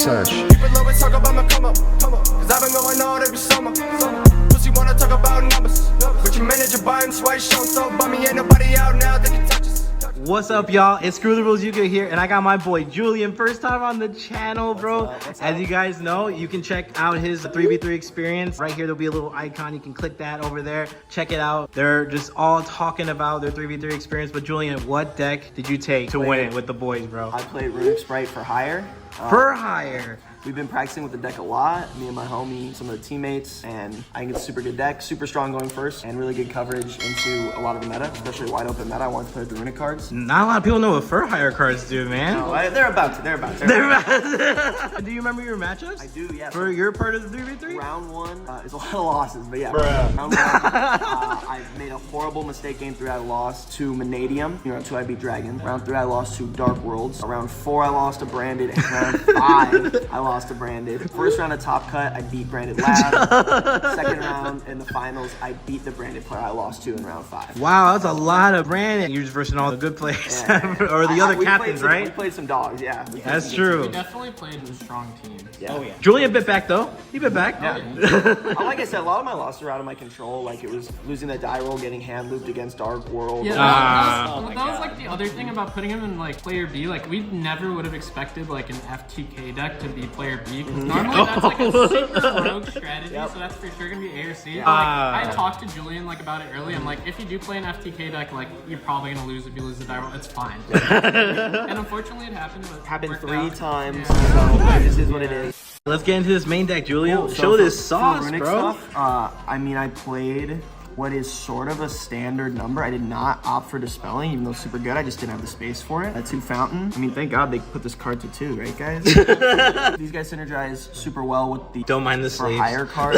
Touch. People always talk about my come up, cause I've been going on every summer. Pussy wanna talk about numbers, but your manager buying swipe show so bummy, ain't nobody out now that can touch us. What's up, y'all? It's Screw the Rules Yugioh here, and I got my boy Julian, first time on the channel, bro. As you guys know, you can check out his 3v3 experience. Right here, there'll be a little icon. You can click that over there. Check it out. They're just all talking about their 3v3 experience. But Julian, what deck did you take to win it with the boys, bro? I played Runick Spright Fur Hire. Fur Hire. We've been practicing with the deck a lot, me and my homie, some of the teammates, and I think it's a super good deck, super strong going first, and really good coverage into a lot of the meta, especially wide open meta. I want to play with the Runick cards. Not a lot of people know what Fur Hire cards do, man. No, they're about to. Do you remember your matchups? I do, yes. For your part of the 3v3? Round one is a lot of losses, but yeah. Round one, I made a horrible mistake. Game 3, I lost to Manadium. Round 2, I beat Dragon. Round 3, I lost to Dark Worlds. Round 4, I lost to Branded. And round 5, I lost to Branded. First round of Top Cut, I beat Branded Lab. Second round in the finals, I beat the Branded player I lost to in round 5. Wow, that's a lot of Branded. You're just versing all the good players. Yeah. Or the other captains, right? We played some dogs, yeah. That's true. We definitely played with strong teams. Yeah. Oh, yeah. Julian bit back, though. He bit back. Yeah. Like I said, a lot of my losses are out of my control. Like, it was losing that die roll, getting hand looped against Dark World. Yeah, that was like the other thing about putting him in like player B. Like, we never would have expected like an FTK deck to be player B. Normally that's like a super rogue strategy, so that's for sure gonna be ARC. Like, I talked to Julian like about it early. I'm like, if you do play an FTK deck, like you're probably gonna lose if you lose the die roll. It's fine. And unfortunately, it happened. But happened 3 out. times. So this is what it is. Let's get into this main deck, Julian. Cool. Show this sauce, Runick bro. Stuff, I mean, I played what is sort of a standard number. I did not opt for Dispelling, even though it's super good. I just didn't have the space for it. 2 Fountain. I mean, thank God they put this card to 2, right, guys? These guys synergize super well with the Don't mind the for sleeves. hire card,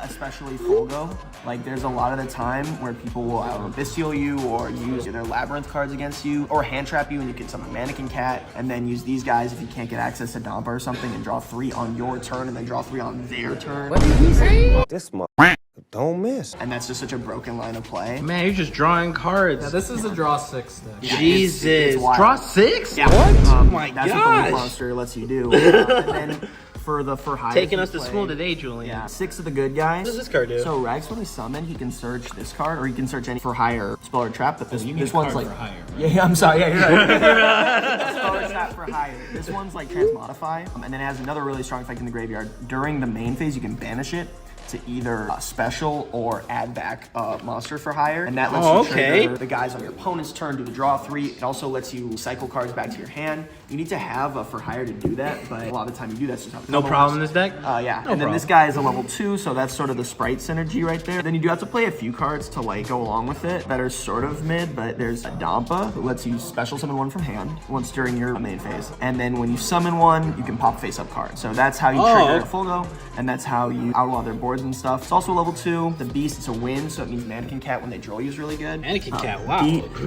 especially Fulgo. Like, there's a lot of the time where people will Bestial you or use their Labyrinth cards against you or hand trap you and you can summon Mannequin Cat and then use these guys if you can't get access to Dampa or something and draw 3 on your turn and then draw 3 on their turn. What did he say? This don't miss. And that's just such a broken line of play. Man, you're just drawing cards. Yeah, this is a draw 6 deck. Yeah, Jesus. it's wild. Draw 6? Yeah. What? Oh my That's what the Weak gosh. Monster lets you do. And then for high, Taking us to school today, Julian. Yeah, 6 of the good guys. What does this card do? So Rags, when he summon, he can search this card, or he can search any for hire spell or trap. But this one's like for hire, right? Yeah, I'm sorry. Yeah, you're right. Spell or trap for hire. This one's like transmodify, and then it has another really strong effect in the graveyard. During the main phase, you can banish it to either special or add back monster for hire, and that lets you trigger the guys on your opponent's turn, do the draw 3. It also lets you cycle cards back to your hand. You need to have a for hire to do that, but a lot of the time you do that. So No problem in this deck? Yeah, and then this guy is a level 2, so that's sort of the Sprite synergy right there. Then you do have to play a few cards to like go along with it that are sort of mid, but there's a Dampa that lets you special summon 1 from hand once during your main phase. And then when you summon 1, you can pop face up card. So that's how you trigger a full go, and that's how you outlaw their boards and stuff. It's also a level 2. The Beast, it's a win, so it means Mannequin Cat when they draw you is really good. Mannequin Cat, wow.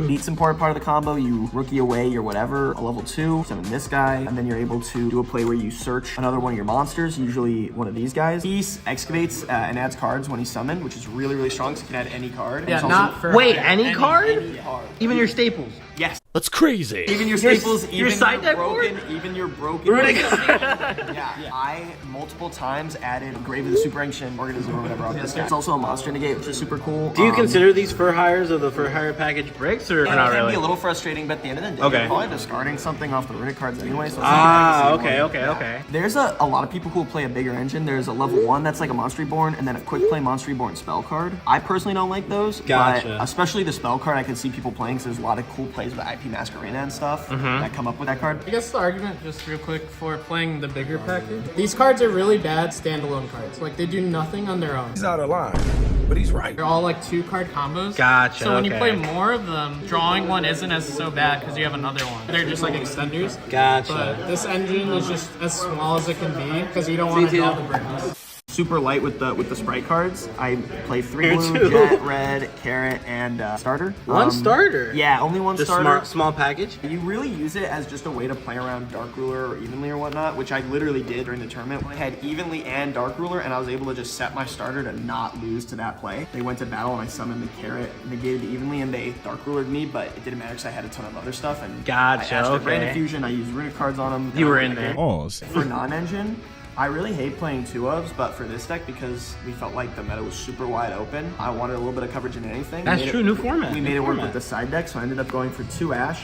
Beat's important part of the combo. You rookie away your whatever, a level 2, summon this guy, and then you're able to do a play where you search another one of your monsters, usually one of these guys. Beast excavates and adds cards when he's summoned, which is really, really strong, so you can add any card. Yeah, also, not for Wait, hire. any card? Any card. Even your staples? Yes. That's crazy. Even your staples, your even side your deck broken, board? even your broken. Yeah, I multiple times added Grave of the Super Ancient Organism or whatever on this guy. It's also a monster negate, which is super cool. Do you consider these Fur Hires of the Fur Hire package bricks, or Yeah, not it can really? be a little frustrating, but at the end of the day, Okay. you're probably discarding something off the Runick cards anyway. So it's not okay. There's a lot of people who play a bigger engine. There's a level 1 that's like a Monster Reborn, and then a quick play Monster Reborn spell card. I personally don't like those. Gotcha. But especially the spell card, I can see people playing because there's a lot of cool plays with IP Masquerade and stuff that come up with that card. I guess the argument, just real quick, for playing the bigger package, these cards are really bad standalone cards. Like, they do nothing on their own. He's out of line, but he's right. They're all like 2-card combos. Gotcha, So when you okay. play more of them, drawing one isn't as so bad because you have another one. They're just like extenders. Gotcha. But this engine is just as small as it can be because you don't want to draw the bricks. Super light with the Sprite cards. I play 3 blue, jet, red, carrot, and starter. One starter? Yeah, only one starter. Small package? You really use it as just a way to play around Dark Ruler or Evenly or whatnot, which I literally did during the tournament. I had Evenly and Dark Ruler, and I was able to just set my starter to not lose to that play. They went to battle, and I summoned the carrot, negated Evenly, and they Dark Rulered me, but it didn't matter because I had a ton of other stuff. And Gotcha, I asked okay. Random Fusion, I used Runick cards on them. You were in there. For non-engine, I really hate playing 2-ofs, but for this deck, because we felt like the meta was super wide open, I wanted a little bit of coverage in anything. That's true, new format. We made it work with the side deck, so I ended up going for 2 Ash,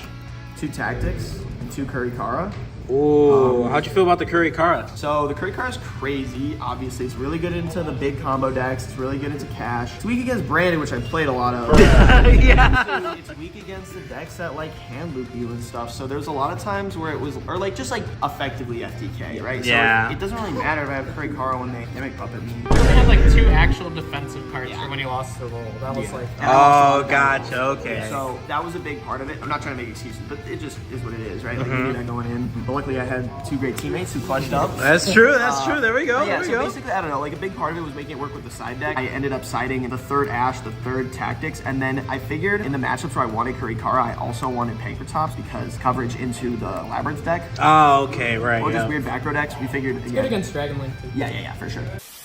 2 Tactics, and 2 Kurikara. Ooh, how'd you feel about the Kurikara? So the Kurikara is crazy. Obviously, it's really good into the big combo decks. It's really good into cash. It's weak against Branded, which I played a lot of. Yeah. It's weak against the decks that like hand loop you and stuff. So there's a lot of times where it was, or like just like effectively FTK, right? Yeah. So it doesn't really matter if I have Kurikara when they make puppet me. We only had like 2 actual defensive cards from when he lost the roll. That was like. Oh, gotcha, okay. So that was a big part of it. I'm not trying to make excuses, but it just is what it is, right? Like you knew that going in. But luckily I had 2 great teammates who clutched up. That's true, that's true. There we go, Yeah, there we so go. basically, I don't know, like a big part of it was making it work with the side deck. I ended up siding the 3rd Ash, the 3rd Tactics, and then I figured in the matchups where I wanted Kurikara, I also wanted Pankratops because coverage into the Labyrinth deck. Oh, okay, right. Or just weird back row decks. We figured, Good against Dragon Link too. yeah, for sure.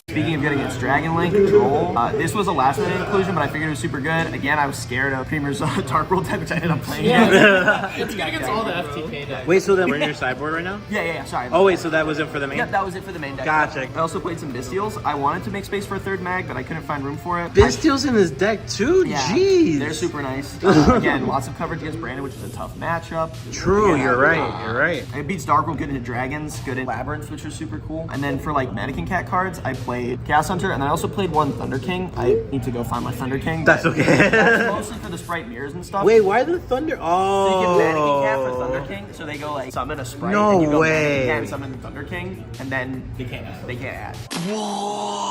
Speaking of good against Dragon Link, Control, this was a last minute inclusion, but I figured it was super good. Again, I was scared of Premier's Dark World deck, which I ended up playing. It's good against all the FTK decks. Wait, so then we're in your sideboard right now? Yeah, sorry. Oh, wait, so that was it for the main? Yep, that was it for the main deck. Gotcha. I also played some Bystials. I wanted to make space for a 3rd mag, but I couldn't find room for it. Bystials in this deck too? Yeah, Jeez. they're super nice. Again, lots of coverage against Brandon, which is a tough matchup. True, Yeah, you're right. It beats Dark World good into Dragons, good in Labyrinths, which was super cool. And then for like Mannequin Cat cards, I played Chaos Hunter, and I also played 1 Thunder King. I need to go find my Thunder King. That's okay. That's mostly for the Sprite mirrors and stuff. Wait, why the Thunder? So you get Mannequin Cat for Oh. Thunder King, so they go like summon a Sprite, No and you go way. Mannequin Cat and summon the Thunder King, and then they can't add.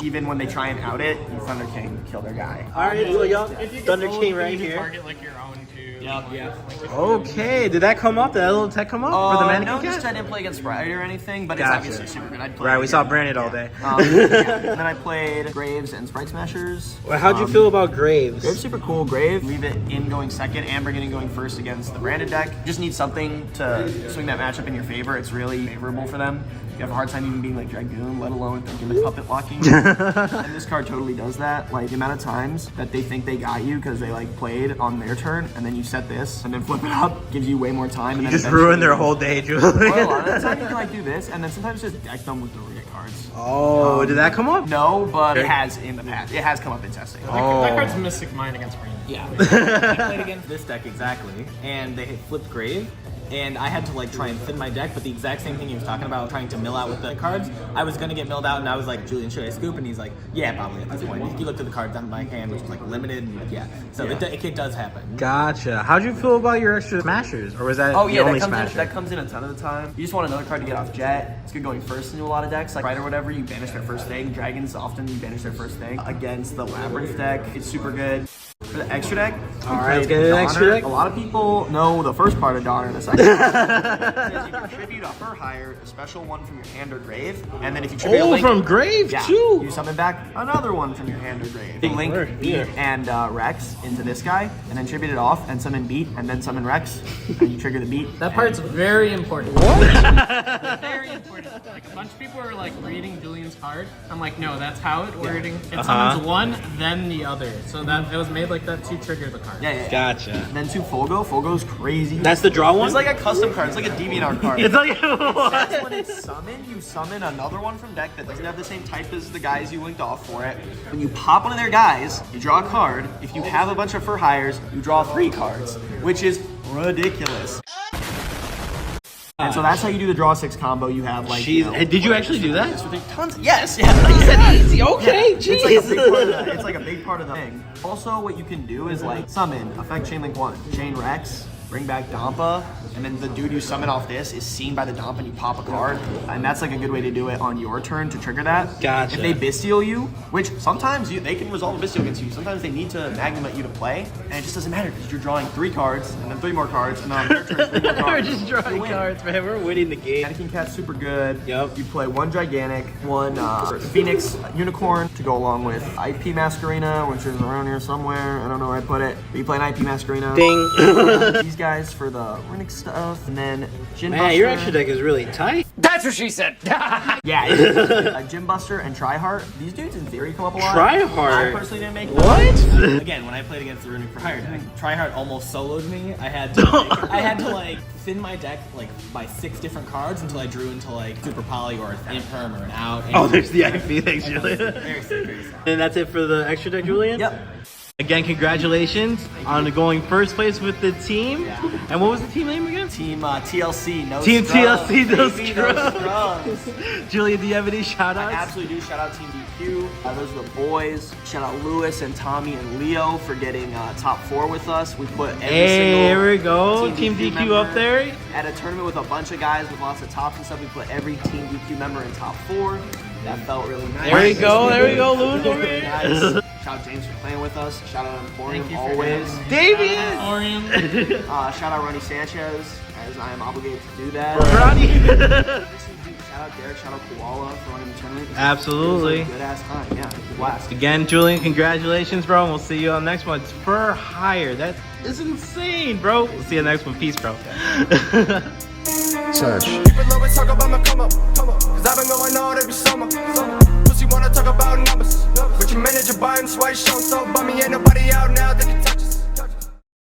Even when they try and out it, you Thunder King kill their guy. Alright, so y'all, If you get Thunder old, King you right need to here. Target like your own too. Yeah. Okay, did that come up? Did that little tech come up for the Mannequin No, just Cat? I didn't play against Sprite or anything, but Gotcha. it's obviously super good. I'd play Right, it we saw again. Branded all day. And then I played Graves and Sprite Smashers. Well, how'd you feel about Graves? Graves super cool. Grave, leave it in going second and bring it in going first against the Branded deck. Just need something to swing that matchup in your favor. It's really favorable for them. You have a hard time even being like Dragoon, let alone thinking the puppet locking. And this card totally does that. Like the amount of times that they think they got you because they like played on their turn and then you set this and then flip it up, gives you way more time. And then Just eventually- ruined their whole day, Julian. Well, a lot of the time you can like do this and then sometimes just deck them with the Runick cards. Oh, did that come up? No, but it has in the past. It has come up in testing. That card's Mystic Mind against Brandon. Yeah, I played against this deck exactly, and they had flipped Grave, and I had to like try and thin my deck, but the exact same thing he was talking about, trying to mill out with the cards. I was gonna get milled out, and I was like, Julian, should I scoop? And he's like, yeah, probably at this point. He looked at the cards on my hand, which was like limited, and yeah, so it does happen. Gotcha. How'd you feel about your extra smashers? Or was that Oh the yeah, only that smasher? comes in a ton of the time. You just want another card to get off Jet. It's good going first into a lot of decks, like Pride or whatever. You banish their first thing. Dragons often you banish their first thing. Against the Labyrinth deck, it's super good. For the extra deck, Alright, let's get an extra deck. A lot of people know the first part of Donner, the second part. You contribute a Fur Hire, a special one from your hand or grave, and then if you tribute a Oh, Link, from Grave too. you summon back another one from your hand or grave. Link, word, Beat, yeah. and Rex into this guy, and then tribute it off, and summon Beat, and then summon Rex, and you trigger the Beat. That part's very important. Very important. Like a bunch of people are like reading Julian's card. I'm like, no, that's how it wording. It summons one, then the other. So that it was made like that to trigger the card. Yeah. Gotcha. And then 2 Folgo. Folgo's crazy. That's the draw one? It's like a custom card. It's like a DeviantArt card. It's like That's when it's summoned, you summon another one from deck that doesn't have the same type as the guys you linked off for it. When you pop one of their guys, you draw a card. If you have a bunch of Fur Hires, you draw 3 cards, which is ridiculous. And so that's how you do the draw 6 combo. You have like. Jeez, hey, did you actually do that? Tons. Yes. Yeah. Easy, okay, It's like a big part of the, it's like a big part of the thing. Also, what you can do is like summon, affect Chain Link 1, Chain Rex, bring back Dampa, and then the dude you summon off this is seen by the dump and you pop a card, and that's like a good way to do it on your turn to trigger that. Gotcha. If they bestial you, which sometimes they can resolve a bestial against you, sometimes they need to magnum you to play, and it just doesn't matter because you're drawing 3 cards and then 3 more cards, and then on their turn 3 more cards. We're just drawing cards, man. We're winning the game. Mannequin Cat's super good. Yep. You play 1 Gigantic, 1 Phoenix Unicorn to go along with IP Masquerina, which is around here somewhere. I don't know where I put it. But you play an IP Masquerina. Ding. These guys for the Runick stuff, and then Gin Man, Buster. your extra deck is really tight. That's what she said. Yeah, Gym Buster and Tryhard. These dudes in theory come up a lot. Tryhard? I personally didn't make it. What? Again, when I played against the Runick Fur Hire deck, Tryhard almost soloed me. I had to like thin my deck like by 6 different cards until I drew into like Super Poly or an Imperm or an Out. Oh, there's the IP. Thanks, Julian. Very sick, very sick. And that's it for the extra deck, Julian? Yep. Again, congratulations on going first place with the team. And what was the team name again? Team TLC, no Team scrubs. TLC, no Baby, scrubs. Julian, do you have any shout I outs? absolutely do. Shout out Team DQ. Those are the boys. Shout out Lewis and Tommy and Leo for getting top 4 with us. We put every single Here we go. Team DQ member up there. At a tournament with a bunch of guys with lots of tops and stuff. We put every Team DQ member in top 4. That felt really nice. There we go. There we go. Lewis over here. Nice. Shout out James for playing with us. Shout out Emporium Thank you for always. having me. Damian. Emporium. Shout out Ronnie Sanchez, as I am obligated to do that. Ronnie. Shout out Derek. Shout out Koala for running the tournament. Absolutely. It was a good ass time. Yeah, it was a blast. Again, Julian, congratulations, bro. And we'll see you on the next one. It's Fur Hire. That is insane, bro. We'll see you next one. Peace, bro. Search. People always talk about my come up, cause I've been going on every summer. Pussy wanna talk about numbers, but your manager buying swipe show so bummy, ain't nobody out now. They can